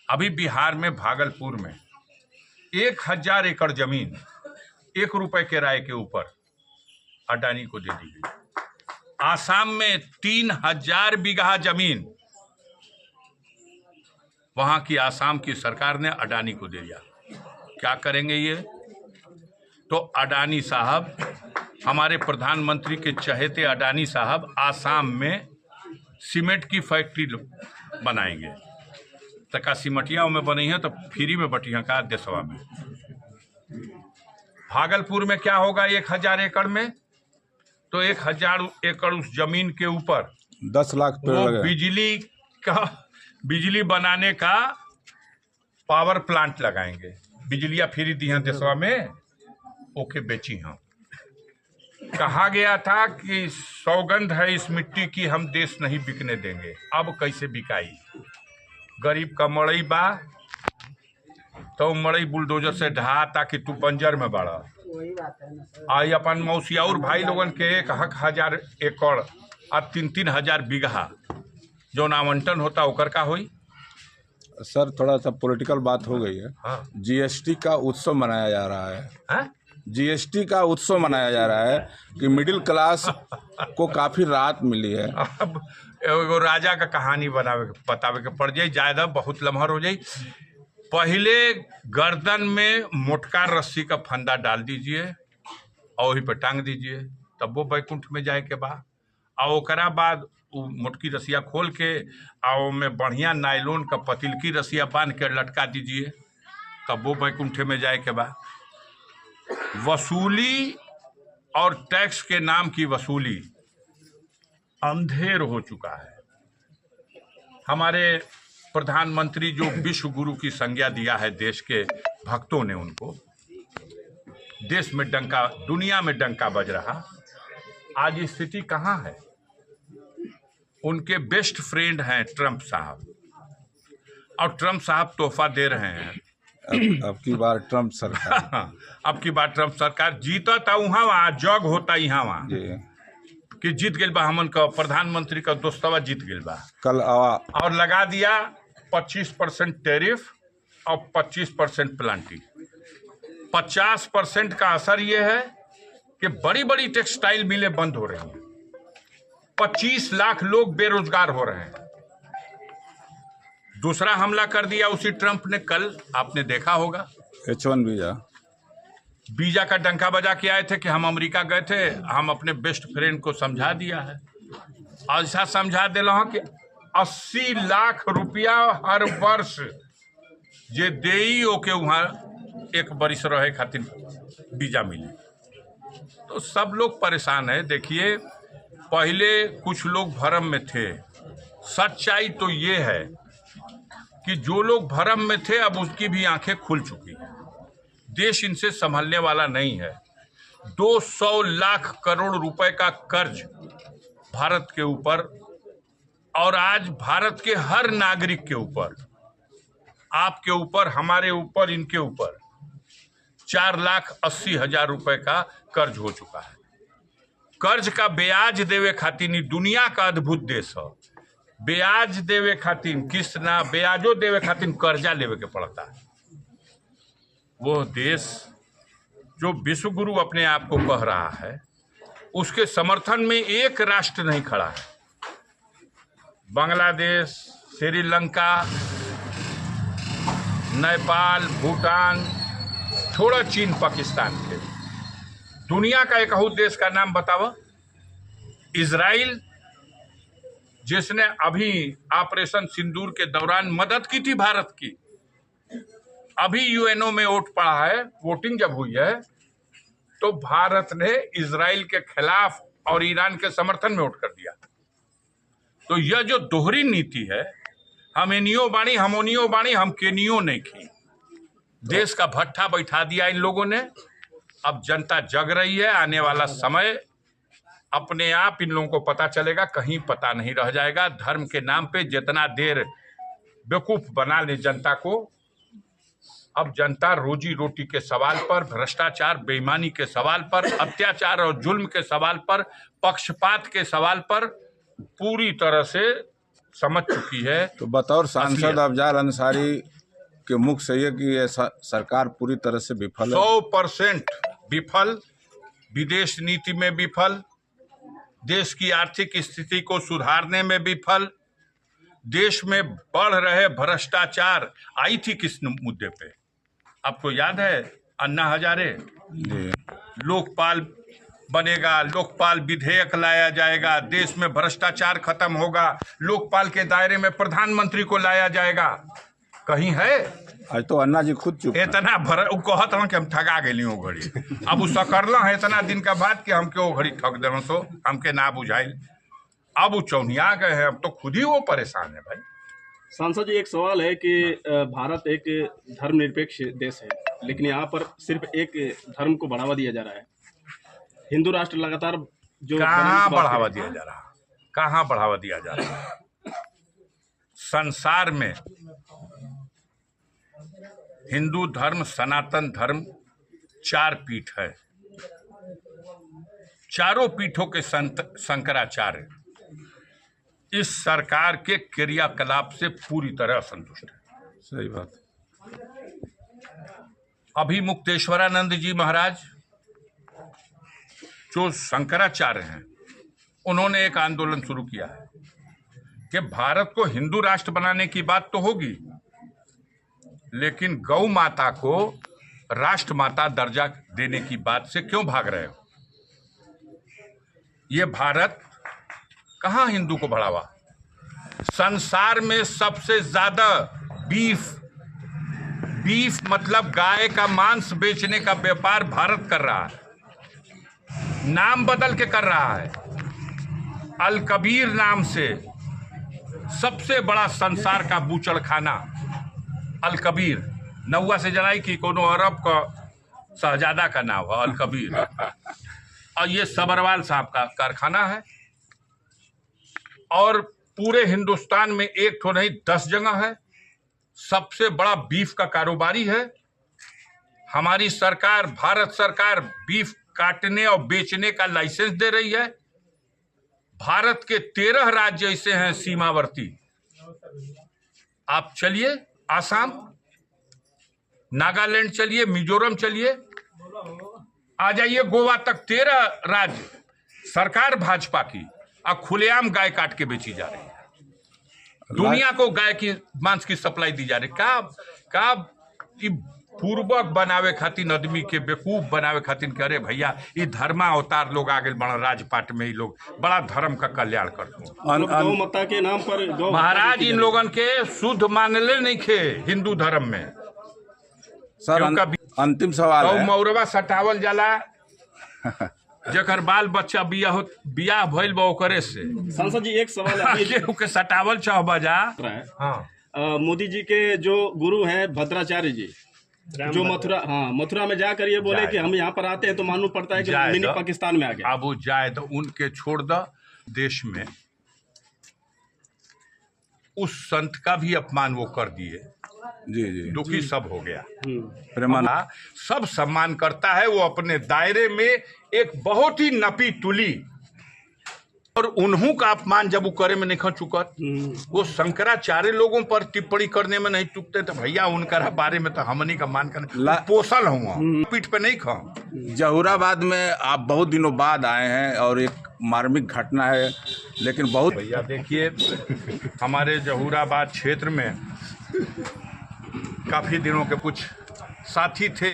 अभी बिहार में भागलपुर में 1000 एकड़ जमीन 1 रुपए किराए के ऊपर अडानी को दे दी गई। आसाम में 3000 बीघा जमीन वहां की आसाम की सरकार ने अडानी को दे दिया। क्या करेंगे ये? तो अडानी साहब, हमारे प्रधानमंत्री के चहेते अडानी साहब आसाम में सीमेंट की फैक्ट्री बनाएंगे। तका सिमटिया में बनी है तो फ्री में बटिया का देशवा में। भागलपुर में क्या होगा 1000 एकड़ में? तो 1000 एकड़ उस जमीन के ऊपर 10 लाख पेड़ लगे। बिजली बनाने का पावर प्लांट लगाएंगे। बिजलियां फ्री दी हैं देशवा में, ओके बेची हैं। कहा गया था कि सौगंध है इस मिट्टी की, हम देश नहीं बिकने देंगे। अब कैसे बिकाई? गरीब का मड़ई बा तो मड़ई बुलडोजर से ढहा ताकि तू बंजर में बढ़ा। आई अपन मौसी और भाई लोगन के 1000 एकड़ और 3-3 हजार बीघा जो आवंटन होता ओकर का होई? सर थोड़ा सा पॉलिटिकल बात हो गई है। हाँ। जीएसटी का उत्सव मनाया जा रहा है। हाँ? जीएसटी का उत्सव मनाया जा रहा है कि मिडिल क्लास को काफी राहत मिली है। अब एगो राजा का कहानी बतावे के पड़ जाए, ज्यादा बहुत लम्हर हो जाए। पहले गर्दन में मोटका रस्सी का फंदा डाल दीजिए और वहीं पर टांग दीजिए, तब वो बैकुंठ में जाए के बाद। और ओकरा बाद मोटकी रस्सिया खोल के और में बढ़िया नायलॉन का पतिल की रस्सिया बांध के लटका दीजिए, तब वो बैकुंठ में जाए के बाद। वसूली और टैक्स के नाम की वसूली अंधेर हो चुका है। हमारे प्रधानमंत्री जो विश्व गुरु की संज्ञा दिया है देश के भक्तों ने, उनको देश में डंका, दुनिया में डंका बज रहा। आज स्थिति कहाँ है? उनके बेस्ट फ्रेंड हैं ट्रंप साहब, और ट्रंप साहब तोहफा दे रहे हैं। अब की बार ट्रंप सरकार अब की बार ट्रंप सरकार जीता था वहाँ, वहाँ जग होता यहाँ वहाँ कि जीत गए बा। हमन का प्रधानमंत्री का दोस्तवा जीत गए बा कल और लगा दिया 25% टैरिफ और 25% प्लांटी। 50% का असर ये है कि बड़ी बड़ी टेक्सटाइल मिलें बंद हो रही हैं। 25 लाख लोग बेरोजगार हो रहे हैं। दूसरा हमला कर दिया उसी ट्रंप ने, कल आपने देखा होगा H1 वीजा का डंका बजा के आए थे कि हम अमेरिका गए थे, हम अपने बेस्ट फ्रेंड को समझा दिया है। ऐसा समझा दिला हूं कि 80 लाख रुपया हर वर्ष जे देई ओके वहां 1 बरिस रहे खातिर वीजा मिले। तो सब लोग परेशान है। देखिए, पहले कुछ लोग भरम में थे। सच्चाई तो ये है कि जो लोग भरम में थे अब उसकी भी आंखें खुल चुकी हैं। देश इनसे संभलने वाला नहीं है। 200 लाख करोड़ रुपए का कर्ज भारत के ऊपर, और आज भारत के हर नागरिक के ऊपर, आपके ऊपर, हमारे ऊपर, इनके ऊपर 4,80,000 रुपए का कर्ज हो चुका है। कर्ज का ब्याज देवे खातिर दुनिया का अद्भुत देश है। ब्याज देवे खातिर, किस्त ना ब्याजो देवे खातिर कर्जा लेवे के पड़ता है। वो देश जो विश्व गुरु अपने आप को कह रहा है, उसके समर्थन में एक राष्ट्र नहीं खड़ा है। बांग्लादेश, श्रीलंका, नेपाल, भूटान, थोड़ा चीन, पाकिस्तान के, दुनिया का एक और देश का नाम बताओ। इजराइल, जिसने अभी ऑपरेशन सिंदूर के दौरान मदद की थी भारत की, अभी यूएनओ में वोट पड़ा है। वोटिंग जब हुई है तो भारत ने इजराइल के खिलाफ और ईरान के समर्थन में वोट कर दिया। तो यह जो दोहरी नीति है, हम एनियो बाणी, हमोनियो बाणी, हम केनियो नहीं की, देश का भट्ठा बैठा दिया इन लोगों ने। अब जनता जग रही है। आने वाला समय अपने आप इन लोगों को पता चलेगा, कहीं पता नहीं रह जाएगा। धर्म के नाम पे जितना देर बेवकूफ बना ले जनता को, अब जनता रोजी रोटी के सवाल पर, भ्रष्टाचार, बेईमानी के सवाल पर, अत्याचार और जुल्म के सवाल पर, पक्षपात के सवाल पर पूरी तरह से समझ चुकी है। तो बतौर सांसद असलियत। अफजल अंसारी के मुख से ये कि ये सरकार पूरी तरह से विफल है। 100% विफल, विदेश नीति में विफल, देश की आर्थिक स्थिति को सुधारने में विफल, देश में बढ़ रहे भ्रष्टाचार। आई थी किस मुद्दे पे, आपको याद है? अन्ना हजारे, जी लोकपाल बनेगा, लोकपाल विधेयक लाया जाएगा, देश में भ्रष्टाचार खत्म होगा, लोकपाल के दायरे में प्रधानमंत्री को लाया जाएगा। कहीं है? आज तो अन्ना जी खुद चुप हैं। इतना कहत हूँ कि हम ठगा गए वो घड़ी। अब उसका करना है इतना दिन का बाद कि हमके वो घड़ी ठग देना, सो हमके ना बुझाइल। अब वो चौनिया गए हैं, अब तो खुद ही वो परेशान है भाई। सांसद जी, एक सवाल है कि भारत एक धर्मनिरपेक्ष देश है, लेकिन यहाँ पर सिर्फ एक धर्म को बढ़ावा दिया जा रहा है। हिंदू राष्ट्र लगातार जो कहाँ बढ़ावा दिया जा रहा, कहाँ बढ़ावा दिया जा रहा? संसार में हिंदू धर्म, सनातन धर्म 4 पीठ है। चारों पीठों के संत शंकराचार्य इस सरकार के क्रियाकलाप से पूरी तरह असंतुष्ट है। सही बात। अभी मुक्तेश्वरानंद जी महाराज जो शंकराचार्य हैं, उन्होंने एक आंदोलन शुरू किया है कि भारत को हिंदू राष्ट्र बनाने की बात तो होगी, लेकिन गौ माता को राष्ट्र माता दर्जा देने की बात से क्यों भाग रहे हो? ये भारत कहाँ हिंदू को बढ़ावा? संसार में सबसे ज्यादा बीफ मतलब गाय का मांस बेचने का व्यापार भारत कर रहा है। नाम बदल के कर रहा है। अल कबीर नाम से सबसे बड़ा संसार का बूचड़खाना अल कबीर, नौवा से जनाई कि कोनो अरब का शहजादा का नाम है अल कबीर, और ये सबरवाल साहब का कारखाना है। और पूरे हिंदुस्तान में एक तो नहीं 10 जगह है। सबसे बड़ा बीफ का कारोबारी है। हमारी सरकार, भारत सरकार, बीफ काटने और बेचने का लाइसेंस दे रही है। भारत के 13 राज्य ऐसे हैं सीमावर्ती। आप चलिए आसाम, नागालैंड चलिए, मिजोरम चलिए, आ जाइए गोवा तक, 13 राज्य, सरकार भाजपा की, और खुलेआम गाय काट के बेची जा रही है। दुनिया को गाय की मांस की सप्लाई दी जा रही। का पूर्वक बनावे खातिर, आदमी के बेवकूफ बनावे खातिर कि अरे भैया ये धर्मा अवतार लोग आगे बड़ा राजपाट में, ही लोग बड़ा धर्म का कल्याण करते हैं। गौ माता के नाम पर महाराज इन लोगन के शुद्ध मानले नहीं खे हिंदू धर्म में। सर अंतिम सवाल है। मौरवा सटावल जाला जकर बाल बच्चा बियाह भइल बा ओकरे से। सांसद जी, एक सवाल है केहू के सटावल चाह बजा। हाँ, मोदी जी के जो गुरु हैं भद्राचार्य जी, जो मथुरा में जाकर ये बोले कि हम यहाँ पर आते हैं तो मालूम पड़ता है कि मिनी पाकिस्तान में आ गए। अब वो जाए तो उनके छोड़ दो। देश में उस संत का भी अपमान वो कर दिए। जी जी, दुखी सब हो गया। प्रेमानंद सब सम्मान करता है वो अपने दायरे में, एक बहुत ही नपी तुली, और उन्हों का अपमान जब वो करे में नहीं चुकत, वो शंकराचार्य लोगों पर टिप्पणी करने में नहीं चुकते, तो भैया उनका बारे में तो हमनी का मान कर पोसल हुआ पीठ पे नहीं खाओ। जहूराबाद में आप बहुत दिनों बाद आए हैं और एक मार्मिक घटना है, लेकिन बहुत भैया देखिए, हमारे जहूराबाद क्षेत्र में काफी दिनों के कुछ साथी थे।